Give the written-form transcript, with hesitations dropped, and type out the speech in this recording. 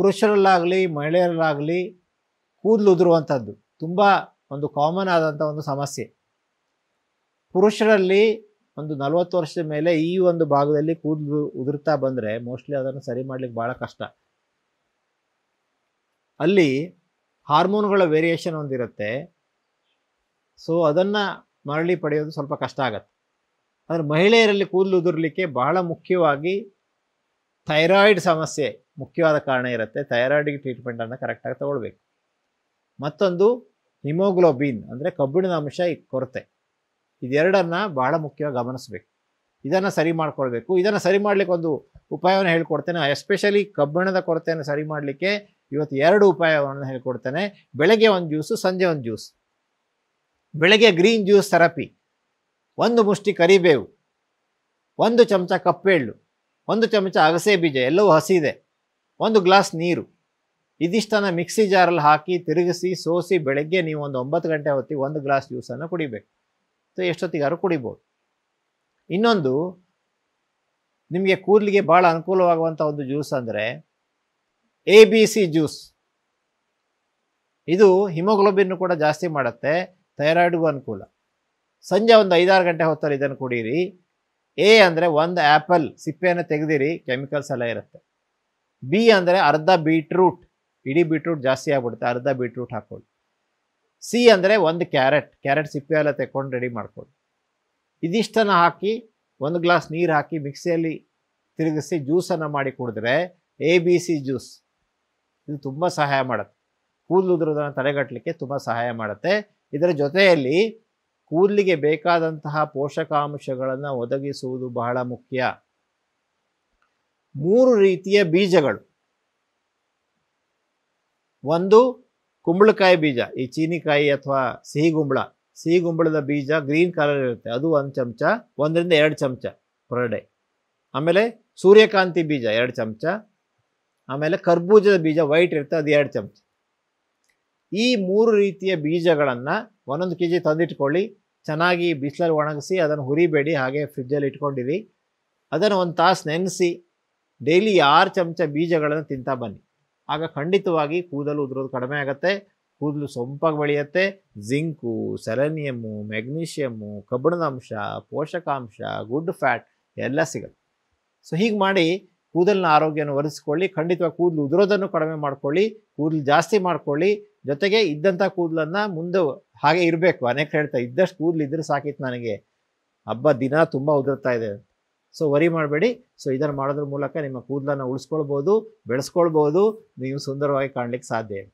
ಪುರುಷರಲ್ಲಾಗಲಿ ಮಹಿಳೆಯರಲ್ಲಾಗಲಿ ಕೂದಲು ಉದುರುವಂಥದ್ದು ತುಂಬ ಒಂದು ಕಾಮನ್ ಆದಂಥ ಒಂದು ಸಮಸ್ಯೆ. ಪುರುಷರಲ್ಲಿ ಒಂದು 40 ವರ್ಷದ ಮೇಲೆ ಈ ಒಂದು ಭಾಗದಲ್ಲಿ ಕೂದಲು ಉದುರ್ತಾ ಬಂದರೆ ಮೋಸ್ಟ್ಲಿ ಅದನ್ನು ಸರಿ ಮಾಡಲಿಕ್ಕೆ ಭಾಳ ಕಷ್ಟ. ಅಲ್ಲಿ ಹಾರ್ಮೋನ್ಗಳ ವೇರಿಯೇಷನ್ ಒಂದಿರುತ್ತೆ. ಸೊ ಅದನ್ನು ಮರಳಿ ಪಡೆಯೋದು ಸ್ವಲ್ಪ ಕಷ್ಟ ಆಗತ್ತೆ. ಆದರೆ ಮಹಿಳೆಯರಲ್ಲಿ ಕೂದಲು ಉದುರಲಿಕ್ಕೆ ಬಹಳ ಮುಖ್ಯವಾಗಿ ಥೈರಾಯ್ಡ್ ಸಮಸ್ಯೆ ಮುಖ್ಯವಾದ ಕಾರಣ ಇರುತ್ತೆ. ಥೈರಾಯ್ಡಿಗೆ ಟ್ರೀಟ್ಮೆಂಟನ್ನು ಕರೆಕ್ಟಾಗಿ ತಗೊಳ್ಬೇಕು. ಮತ್ತೊಂದು ಹಿಮೋಗ್ಲೋಬಿನ್ ಅಂದರೆ ಕಬ್ಬಿಣದ ಅಂಶ ಕೊರತೆ. ಇದೆರಡನ್ನು ಬಹಳ ಮುಖ್ಯವಾಗಿ ಗಮನಿಸಬೇಕು. ಇದನ್ನು ಸರಿ ಮಾಡ್ಕೊಳ್ಬೇಕು. ಇದನ್ನು ಸರಿ ಮಾಡಲಿಕ್ಕೆ ಒಂದು ಉಪಾಯವನ್ನು ಹೇಳ್ಕೊಡ್ತೇನೆ. ಎಸ್ಪೆಷಲಿ ಕಬ್ಬಿಣದ ಕೊರತೆಯನ್ನು ಸರಿ ಮಾಡಲಿಕ್ಕೆ ಇವತ್ತು 2 ಉಪಾಯವನ್ನು ಹೇಳ್ಕೊಡ್ತೇನೆ. ಬೆಳಗ್ಗೆ ಒಂದು ಜ್ಯೂಸು, ಸಂಜೆ ಒಂದು ಜ್ಯೂಸ್. ಬೆಳಗ್ಗೆ ಗ್ರೀನ್ ಜ್ಯೂಸ್ ಥೆರಪಿ, 1 ಮುಷ್ಟಿ ಕರಿಬೇವು, 1 ಚಮಚ ಕಪ್ಪೆಳ್ಳು, 1 ಚಮಚ ಅಗಸೆ ಬೀಜ, ಎಲ್ಲವೂ ಹಸಿ ಇದೆ, 1 ಗ್ಲಾಸ್ ನೀರು. ಇದಿಷ್ಟನ್ನು ಮಿಕ್ಸಿ ಜಾರಲ್ಲಿ ಹಾಕಿ ತಿರುಗಿಸಿ ಸೋಸಿ ಬೆಳಗ್ಗೆ ನೀವು ಒಂದು 9 ಗಂಟೆ ಹೊತ್ತಿಗೆ 1 ಗ್ಲಾಸ್ ಜ್ಯೂಸನ್ನು ಕುಡಿಬೇಕು. ಸೊ ಎಷ್ಟೊತ್ತಿಗಾದ್ರೂ ಕುಡಿಬೋದು. ಇನ್ನೊಂದು ನಿಮಗೆ ಕೂದಲಿಗೆ ಭಾಳ ಅನುಕೂಲವಾಗುವಂಥ ಒಂದು ಜ್ಯೂಸ್ ಅಂದರೆ ABC ಜ್ಯೂಸ್. ಇದು ಹಿಮೋಗ್ಲೋಬಿನ್ ಕೂಡ ಜಾಸ್ತಿ ಮಾಡುತ್ತೆ, ಥೈರಾಯ್ಡ್ಗೂ ಅನುಕೂಲ. ಸಂಜೆ ಒಂದು 5-6 ಗಂಟೆ ಹೊತ್ತಲ್ಲಿ ಇದನ್ನು ಕುಡೀರಿ. A ಅಂದರೆ 1 ಆ್ಯಪಲ್ ಸಿಪ್ಪೆಯನ್ನು ತೆಗೆದಿರಿ, ಕೆಮಿಕಲ್ಸ್ ಎಲ್ಲ ಇರುತ್ತೆ. B ಅಂದರೆ ಅರ್ಧ ಬೀಟ್ರೂಟ್, ಇಡೀ ಬೀಟ್ರೂಟ್ ಜಾಸ್ತಿ ಆಗ್ಬಿಡುತ್ತೆ, ಅರ್ಧ ಬೀಟ್ರೂಟ್ ಹಾಕ್ಕೊಳ್ಳಿ. C ಅಂದರೆ 1 ಕ್ಯಾರೆಟ್ ಸಿಪ್ಪೆ ಎಲ್ಲ ತೆಕ್ಕೊಂಡು ರೆಡಿ ಮಾಡ್ಕೊಳ್ಳಿ. ಇದಿಷ್ಟನ್ನು ಹಾಕಿ 1 ಗ್ಲಾಸ್ ನೀರು ಹಾಕಿ ಮಿಕ್ಸಿಯಲ್ಲಿ ತಿರುಗಿಸಿ ಜ್ಯೂಸನ್ನು ಮಾಡಿ ಕುಡಿದ್ರೆ ABC ಜ್ಯೂಸ್. ಇದು ತುಂಬ ಸಹಾಯ ಮಾಡುತ್ತೆ, ಕೂದಲು ಉದುರೋದನ್ನು ತಡೆಗಟ್ಟಲಿಕ್ಕೆ ತುಂಬ ಸಹಾಯ ಮಾಡುತ್ತೆ. ಇದರ ಜೊತೆಯಲ್ಲಿ ಕೂದಲಿಗೆ ಬೇಕಾದಂತಹ ಪೋಷಕಾಂಶಗಳನ್ನು ಒದಗಿಸುವುದು ಬಹಳ ಮುಖ್ಯ. 3 ರೀತಿಯ ಬೀಜಗಳು. ಒಂದು ಕುಂಬಳಕಾಯಿ ಬೀಜ, ಈ ಚೀನಿಕಾಯಿ ಅಥವಾ ಸಿಹಿಗುಂಬಳದ ಬೀಜ ಗ್ರೀನ್ ಕಲರ್ ಇರುತ್ತೆ, ಅದು 1 ಚಮಚ, 1 ರಿಂದ 2 ಚಮಚ ಪರ್ ಡೇ. ಆಮೇಲೆ ಸೂರ್ಯಕಾಂತಿ ಬೀಜ 2 ಚಮಚ. ಆಮೇಲೆ ಕರ್ಬೂಜದ ಬೀಜ ವೈಟ್ ಇರುತ್ತೆ, ಅದು 2 ಚಮಚ. ಈ 3 ರೀತಿಯ ಬೀಜಗಳನ್ನು 1 kg ತಂದಿಟ್ಕೊಳ್ಳಿ. ಚೆನ್ನಾಗಿ ಬಿಸಿಲಲ್ಲಿ ಒಣಗಿಸಿ ಅದನ್ನು ಹುರಿಬೇಡಿ, ಹಾಗೆ ಫ್ರಿಜ್ಜಲ್ಲಿ ಇಟ್ಕೊಂಡಿರಿ. ಅದನ್ನು 1 ತಾಸು ನೆನೆಸಿ ಡೈಲಿ 6 ಚಮಚ ಬೀಜಗಳನ್ನು ತಿಂತಾ ಬನ್ನಿ. ಆಗ ಖಂಡಿತವಾಗಿ ಕೂದಲು ಉದುರೋದು ಕಡಿಮೆ ಆಗುತ್ತೆ, ಕೂದಲು ಸೊಂಪಾಗಿ ಬೆಳೆಯುತ್ತೆ. ಜಿಂಕು, ಸೆಲೆನಿಯಮ್ಮು, ಮೆಗ್ನೀಷಿಯಮ್ಮು, ಕಬ್ಬಿಣದ ಅಂಶ, ಪೋಷಕಾಂಶ, ಗುಡ್ ಫ್ಯಾಟ್ ಎಲ್ಲ ಸಿಗುತ್ತೆ. ಸೊ ಹೀಗೆ ಮಾಡಿ ಕೂದಲಿನ ಆರೋಗ್ಯವನ್ನು ಒರೆಸ್ಕೊಳ್ಳಿ. ಖಂಡಿತವಾಗಿ ಕೂದಲು ಉದುರೋದನ್ನು ಕಡಿಮೆ ಮಾಡ್ಕೊಳ್ಳಿ, ಕೂದಲು ಜಾಸ್ತಿ ಮಾಡ್ಕೊಳ್ಳಿ. ಜೊತೆಗೆ ಇದ್ದಂಥ ಕೂದಲನ್ನು ಮುಂದೆ ಹಾಗೆ ಇರಬೇಕು. ಅನೇಕರು ಹೇಳ್ತಾರೆ ಇದ್ದಷ್ಟು ಕೂದಲು ಇದ್ರೆ ಸಾಕಿತ್ತು ನನಗೆ, ಹಬ್ಬ ದಿನ ತುಂಬ ಉದುರ್ತಾ ಇದೆ. ಸೊ ವರಿ ಮಾಡಬೇಡಿ. ಸೊ ಇದನ್ನು ಮಾಡೋದ್ರ ಮೂಲಕ ನಿಮ್ಮ ಕೂದಲನ್ನು ಉಳಿಸ್ಕೊಳ್ಬೋದು, ಬೆಳೆಸ್ಕೊಳ್ಬೋದು, ನೀವು ಸುಂದರವಾಗಿ ಕಾಣಲಿಕ್ಕೆ ಸಾಧ್ಯ ಇದೆ.